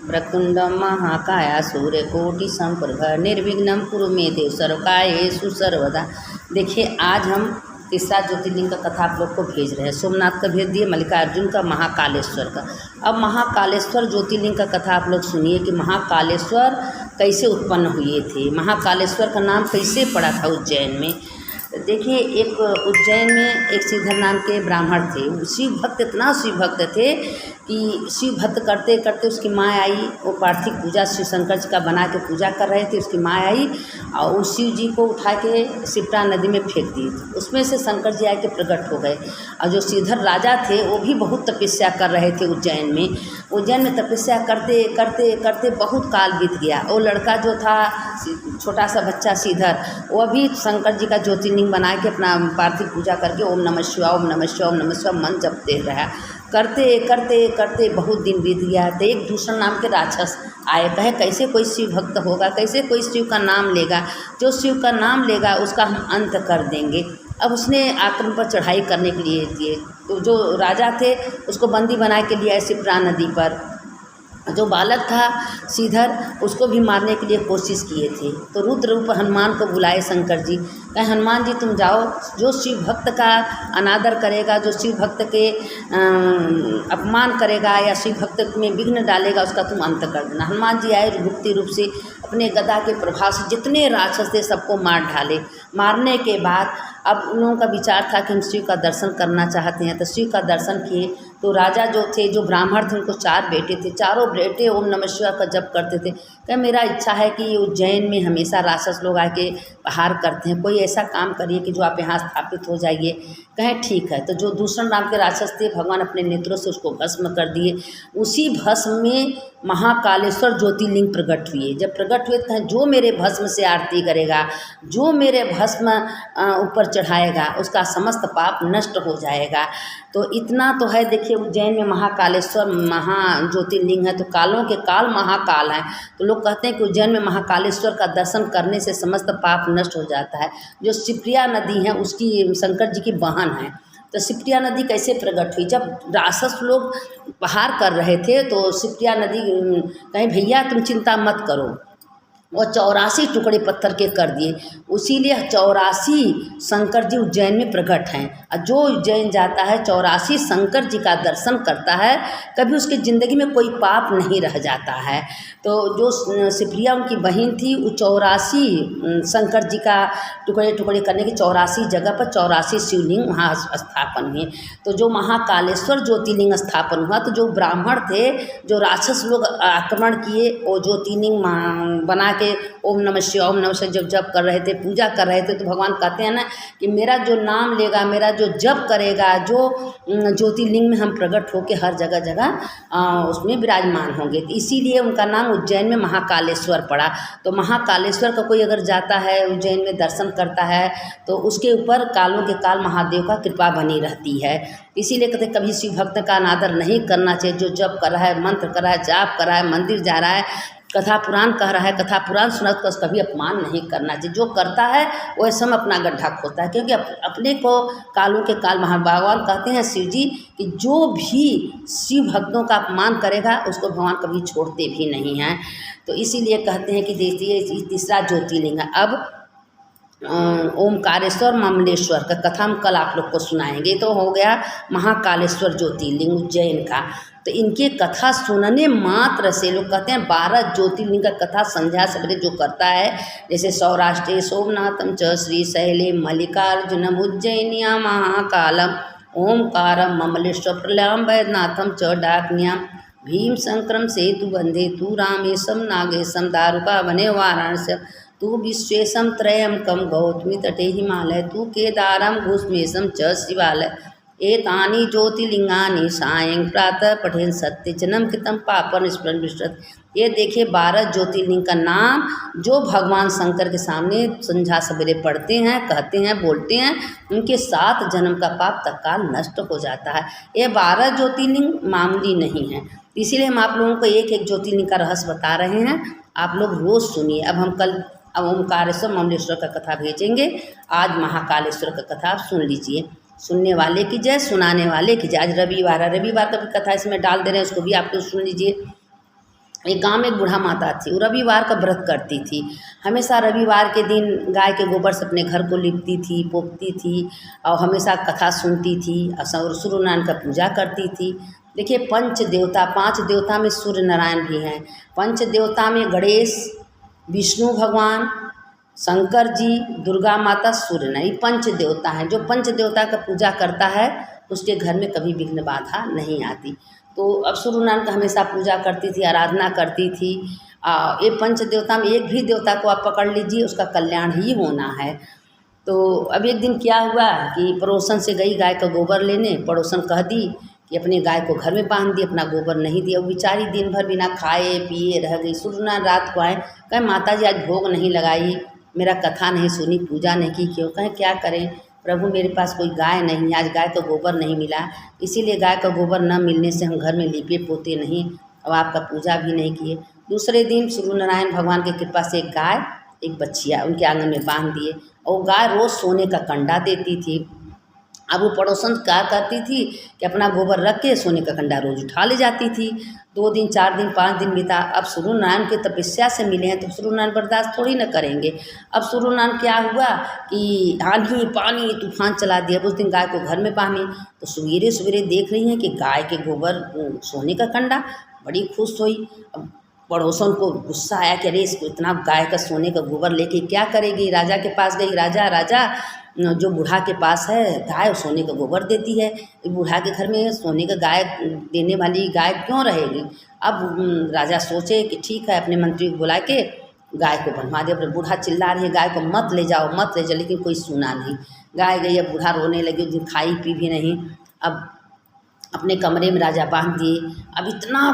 वक्रतुंडम महाकाय सूर्यकोटि समप्रभ निर्विघ्नं कुरु मे देव सर्वकार्येषु सर्वदा। देखिए आज हम तीसरा ज्योतिर्लिंग का कथा आप लोग को भेज रहे हैं। सोमनाथ का भेज दिए, मल्लिकार्जुन का, महाकालेश्वर का। अब महाकालेश्वर ज्योतिर्लिंग का कथा आप लोग सुनिए कि महाकालेश्वर कैसे उत्पन्न हुए थे, महाकालेश्वर का नाम कैसे पड़ा था उज्जैन में। देखिए एक उज्जैन में एक श्रीधर नाम के ब्राह्मण थे। शिव भक्त, इतना शिव भक्त थे कि शिव भक्त करते करते उसकी माँ आई। वो पार्थिव पूजा शिव शंकर जी का बना के पूजा कर रहे थे। उसकी माँ आई और उस शिव जी को उठा के शिप्रा नदी में फेंक दी। उसमें से शंकर जी आके प्रकट हो गए। और जो श्रीधर राजा थे वो भी बहुत तपस्या कर रहे थे उज्जैन में। उज्जैन में तपस्या करते करते करते बहुत काल बीत गया। वो लड़का जो था, छोटा सा बच्चा श्रीधर, वह भी शंकर जी का ज्योतिर्लिंग बना के अपना पार्थिव पूजा करके ओम नमः शिवाय, ओम नमः शिवाय, ओम नमः शिवाय मन जपते रहा। करते करते करते बहुत दिन बीत गया। तो एक दूसरा नाम के राक्षस आए। कहे कैसे कोई शिव भक्त होगा, कैसे कोई शिव का नाम लेगा, जो शिव का नाम लेगा उसका हम अंत कर देंगे। अब उसने आक्रमण पर चढ़ाई करने के लिए दिए। तो जो राजा थे उसको बंदी बना के लिया शिप्रा नदी पर। जो बालक था श्रीधर, उसको भी मारने के लिए कोशिश किए थे। तो रुद्र रूप हनुमान को बुलाए शंकर जी। कहे हनुमान जी तुम जाओ, जो शिव भक्त का अनादर करेगा, जो शिव भक्त के अपमान करेगा या शिव भक्त में विघ्न डालेगा, उसका तुम अंत कर देना। हनुमान जी आए गुप्ती रूप से, अपने गदा के प्रभाव से जितने राक्षस थे सबको मार डाले। मारने के बाद अब उन लोगों का विचार था कि हम शिव का दर्शन करना चाहते हैं। तो शिव का दर्शन किए। तो राजा जो थे, जो ब्राह्मण थे, उनको 4 बेटे थे। चारों बेटे ओम नमः शिवाय का जप करते थे। क्या मेरा इच्छा है कि उज्जैन में हमेशा राक्षस लोग आके प्रहार करते हैं, कोई ऐसा काम करिए कि जो आप यहाँ स्थापित हो जाइए। कहें ठीक है। तो जो दूसरा नाम के राक्षस थे, भगवान अपने नेत्रों से उसको भस्म कर दिए। उसी भस्म में महाकालेश्वर ज्योतिर्लिंग प्रकट हुए। जब प्रकट हुए तो जो मेरे भस्म से आरती करेगा, जो मेरे भस्म ऊपर चढ़ाएगा, उसका समस्त पाप नष्ट हो जाएगा। तो इतना तो है। देखिए उज्जैन में महाकालेश्वर महा ज्योतिर्लिंग है, तो कालों के काल महाकाल हैं। तो लोग कहते हैं कि उज्जैन में महाकालेश्वर का दर्शन करने से समस्त पाप नष्ट हो जाता है। जो शिप्रिया नदी है उसकी शंकर जी की बहन है। तो शिप्रिया नदी कैसे प्रकट हुई? जब राक्षस लोग प्रहार कर रहे थे तो शिप्रिया नदी कहीं भैया तुम चिंता मत करो, और 84 टुकड़े पत्थर के कर दिए। उसीलिए 84 शंकर जी उज्जैन में प्रकट हैं। और जो उज्जैन जाता है 84 शंकर जी का दर्शन करता है, कभी उसकी ज़िंदगी में कोई पाप नहीं रह जाता है। तो जो शिप्रिया उनकी बहन थी, वो 84 शंकर जी का टुकड़े टुकड़े करने की 84 जगह पर 84 शिवलिंग वहाँ स्थापन हुए। तो जो महाकालेश्वर ज्योतिर्लिंग स्थापन हुआ, तो जो ब्राह्मण थे, जो राक्षस लोग आक्रमण किए, वो ज्योतिर्लिंग बना के ओम नमः शिवाय, ओम नमः शिवाय जब जप कर रहे थे, पूजा कर रहे थे, तो भगवान कहते हैं ना कि मेरा जो नाम लेगा, मेरा जो जप करेगा, जो ज्योतिर्लिंग में हम प्रकट होकर हर जगह जगह उसमें विराजमान होंगे। तो इसीलिए उनका नाम उज्जैन में महाकालेश्वर पड़ा। तो महाकालेश्वर का कोई अगर जाता है उज्जैन में दर्शन करता है तो उसके ऊपर कालों के काल महादेव का कृपा बनी रहती है। इसीलिए कहते कभी शिव भक्त का अनादर नहीं करना चाहिए। जो जप कर रहा है, मंत्र कर रहा है, जाप कर रहा है, मंदिर जा रहा है, कथा पुराण कह रहा है, कथा पुराण सुना, तो उसका कभी अपमान नहीं करना चाहिए। जो करता है वो समय अपना गड्ढा खोता है, क्योंकि अपने को कालों के काल भगवान कहते हैं शिव जी कि जो भी शिव भक्तों का अपमान करेगा उसको भगवान कभी छोड़ते भी नहीं हैं। तो इसीलिए कहते हैं कि देखिए तीसरा ज्योतिर्लिंग है। अब ओमकारेश्वर ममलेश्वर का कथा हम कल आप लोग को सुनाएंगे। तो हो गया महाकालेश्वर ज्योतिर्लिंग उज्जैन का। तो इनके कथा सुनने मात्र से लोग कहते हैं 12 ज्योतिर्लिंग का कथा संध्या सवेरे जो करता है, जैसे सौराष्ट्रे सोमनाथम च श्रीशैले मल्लिकार्जुनम उज्जैनिया महाकालम ओमकारम ममलेश्वर प्रलयम वैद्यनाथम च डाकन्याम भीम शंकरम सेतु बंधे तू रामेशम नागेशम दारुका वने वाराणस्य तू विश्वेशम त्रयंकम गौतमी तटे हिमालय तू केदारम घुष्मेशम च शिवालय एतानि ज्योतिर्लिंगानि सायं प्रातः पठेन सत्य जन्म कृतम पापन स्मरण विश्रत। ये देखिए 12 ज्योतिर्लिंग का नाम जो भगवान शंकर के सामने संध्या सवेरे पढ़ते हैं, कहते हैं, बोलते हैं, उनके 7 जन्म का पाप तत्काल नष्ट हो जाता है। ये 12 ज्योतिर्लिंग मामूली नहीं है। इसीलिए हम आप लोगों को एक एक ज्योतिर्लिंग का रहस्य बता रहे हैं, आप लोग रोज़ सुनिए। अब ओमकारेश्वर ममलेश्वर का कथा भेजेंगे, आज महाकालेश्वर का कथा आप सुन लीजिए। सुनने वाले की जय, सुनाने वाले की जय। आज रविवार है, रविवार का भी कथा इसमें डाल दे रहे हैं, उसको भी आप लोग सुन लीजिए। एक गांव में एक बूढ़ा माता थी, वो रविवार का व्रत करती थी। हमेशा रविवार के दिन गाय के गोबर से अपने घर को लिपती थी, पोंछती थी और हमेशा कथा सुनती थी और सूर्य नारायण का पूजा करती थी। देखिए पंच देवता, 5 देवता में सूर्य नारायण भी हैं। पंच देवता में गणेश, विष्णु भगवान, शंकर जी, दुर्गा माता, सूर्य नारायण, ये पंच देवता हैं। जो पंच देवता का पूजा करता है उसके घर में कभी विघ्न बाधा नहीं आती। तो अब सूर्य नारायण का हमेशा पूजा करती थी, आराधना करती थी। ये पंच देवता में एक भी देवता को आप पकड़ लीजिए, उसका कल्याण ही होना है। तो अब एक दिन क्या हुआ कि पड़ोसन से गई गाय का गोबर लेने, पड़ोसन कह दी कि अपने गाय को घर में बांध दी, अपना गोबर नहीं दिया। वो बेचारी दिन भर बिना खाए पिए रह गई। सूर्य नारायण रात को आए, कहे माता जी आज भोग नहीं लगाई, मेरा कथा नहीं सुनी, पूजा नहीं की, क्यों? कहें क्या करें प्रभु, मेरे पास कोई गाय नहीं है, आज गाय का गोबर नहीं मिला, इसीलिए गाय का गोबर न मिलने से हम घर में लीपे पोते नहीं और आपका पूजा भी नहीं किए। दूसरे दिन सूर्य नारायण भगवान की कृपा से एक गाय, एक बच्चिया उनके आंगन में बांध दिए और गाय रोज़ सोने का कंडा देती थी। अब वो पड़ोसन क्या करती थी कि अपना गोबर रख के सोने का कंडा रोज उठा ले जाती थी। 2 दिन 4 दिन 5 दिन बीता। अब सूर्य नारायण की तपस्या से मिले हैं तो सूर्य नारायण बर्दाश्त थोड़ी न करेंगे। अब सूर्य नारायण क्या हुआ कि आंधी पानी तूफान चला दिया। उस दिन गाय को घर में बांधी तो सवेरे सवेरे देख रही हैं कि गाय के गोबर सोने का कंडा, बड़ी खुश हुई। अब पड़ोसन को गुस्सा आया कि अरे इसको इतना गाय का सोने का गोबर लेके क्या करेगी। राजा के पास गई, राजा राजा जो बूढ़ा के पास है गाय सोने का गोबर देती है, बूढ़ा के घर में सोने का गाय देने वाली गाय क्यों रहेगी। अब राजा सोचे कि ठीक है, अपने मंत्री को बुला के गाय को बनवा दे। अपने बूढ़ा चिल्ला रहे गाय को मत ले जाओ मत ले जाओ, लेकिन कोई सुना नहीं। गाय गई, अब बूढ़ा रोने लगे, उस दिन खाई पी भी नहीं। अब अपने कमरे में राजा बांध दिए। अब इतना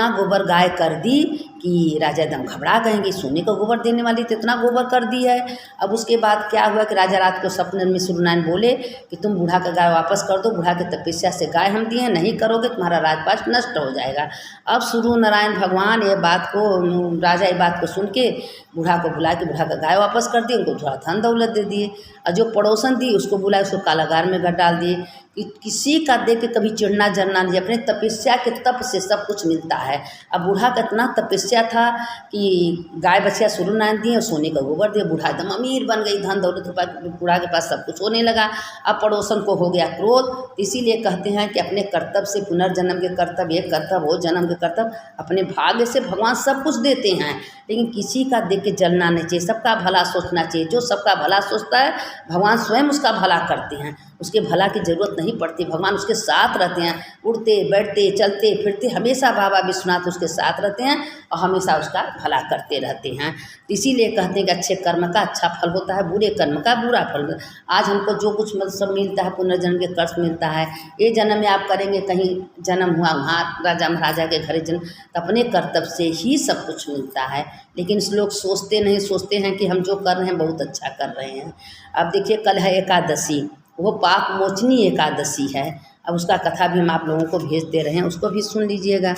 गोबर गाय कर दी कि राजा एकदम घबरा गए, सोने का गोबर देने वाली तो इतना गोबर कर दी है। अब उसके बाद क्या हुआ कि राजा रात को सपने में सूर्य नारायण बोले कि तुम बूढ़ा का गाय वापस कर दो, बूढ़ा की तपस्या से गाय हम दिए हैं, नहीं करोगे तुम्हारा राजपाट नष्ट हो जाएगा। अब सूर्य नारायण भगवान राजा ये बात को सुन के बूढ़ा को बुला के बूढ़ा का गाय वापस कर दिए, उनको थोड़ा धन दौलत दे दिए। और जो पड़ोसन थी उसको बुलाए, उसको कारागार में डाल दिए। कि किसी का देख के कभी चिढ़ना जरना नहीं, अपने तपस्या के तप से सब कुछ मिलता है। अब बूढ़ा का इतना तपस्या था कि गाय बछिया सूर्य नारायण दिए और सोने का गोबर दिए, बूढ़ा एकदम अमीर बन गई, धन दौलत रुपया बूढ़ा के पास सब कुछ होने लगा। अब पड़ोसन को हो गया क्रोध। इसीलिए कहते हैं कि अपने कर्तव्य से पुनर्जन्म के कर्तव्य, एक कर्तव्य हो जन्म के कर्तव्य, अपने भाग्य से भगवान सब कुछ देते हैं, लेकिन किसी का देख के जलना नहीं चाहिए, सबका भला सोचना चाहिए। जो सबका भला सोचता है भगवान स्वयं उसका भला करते हैं, उसके भला की जरूरत नहीं पड़ती, भगवान उसके साथ रहते हैं। उड़ते बैठते चलते फिरते हमेशा बाबा विश्वनाथ उसके साथ रहते हैं और हमेशा उसका भला करते रहते हैं। इसीलिए कहते हैं कि अच्छे कर्म का अच्छा फल होता है, बुरे कर्म का बुरा फल। आज हमको जो कुछ सब मिलता है पुनर्जन्म के कर्ज मिलता है, ये जन्म में आप करेंगे, कहीं जन्म हुआ वहाँ राजा महाराजा के घर जन्म, तो अपने कर्तव्य से ही सब कुछ मिलता है। लेकिन लोग सोचते नहीं, सोचते हैं कि हम जो कर रहे हैं बहुत अच्छा कर रहे हैं। अब देखिए कल है एकादशी, वो पाप मोचनी एकादशी है। अब उसका कथा भी हम आप लोगों को भेज दे रहे हैं, उसको भी सुन लीजिएगा।